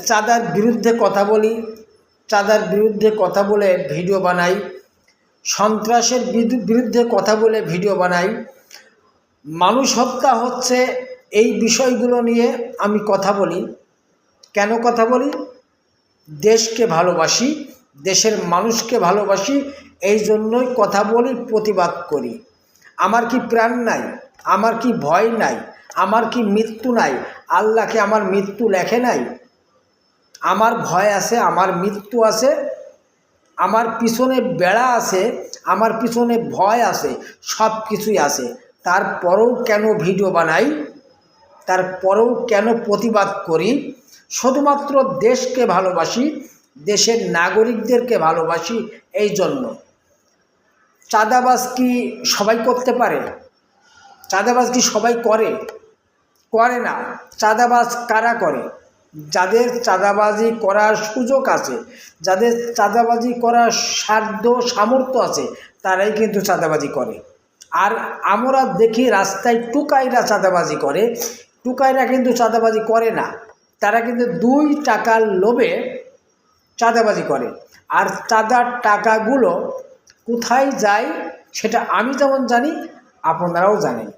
চাঁদার বিরুদ্ধে কথা বলি, চাঁদার বিরুদ্ধে কথা বলে ভিডিও বানাই, সন্ত্রাসের বিরুদ্ধে কথা বলে ভিডিও বানাই, মানুষ হত্যা হচ্ছে এই বিষয়গুলো নিয়ে আমি কথা বলি। কেন কথা বলি? দেশকে ভালোবাসি, দেশের মানুষকে ভালোবাসি, এই জন্যই কথা বলি, প্রতিবাদ করি। আমার কি প্রাণ নাই? আমার কি ভয় নাই? আমার কি মৃত্যু নাই? আল্লাহকে আমার মৃত্যু লেখে নাই? আমার ভয় আছে, আমার মৃত্যু আছে, আমার পিছনে বেড়া আছে, আমার পিছনে ভয় আছে, সব কিছুই আছে। তারপরেও কেন ভিডিও বানাই? তারপরেও কেন প্রতিবাদ করি? শুধুমাত্র দেশকে ভালোবাসি, দেশের নাগরিকদেরকে ভালোবাসি, এই জন্য। চাঁদাবাজ কি সবাই করতে পারে? চাঁদাবাজ কি সবাই করে? করে না। চাঁদাবাজ কারা করে? যাদের চাঁদাবাজি করার সুযোগ আছে, যাদের চাঁদাবাজি করার সাধ্য সামর্থ্য আছে, তারাই কিন্তু চাঁদাবাজি করে। আর আমরা দেখি রাস্তায় টুকাইরা চাঁদাবাজি করে, টুকাইরা কিন্তু চাঁদাবাজি করে না। তারা কিন্তু 2 টাকার লোভে চাঁদাবাজি করে। আর চাঁদার টাকাগুলো কোথায় যায় সেটা আমি যেমন জানি, আপনারাও জানেন।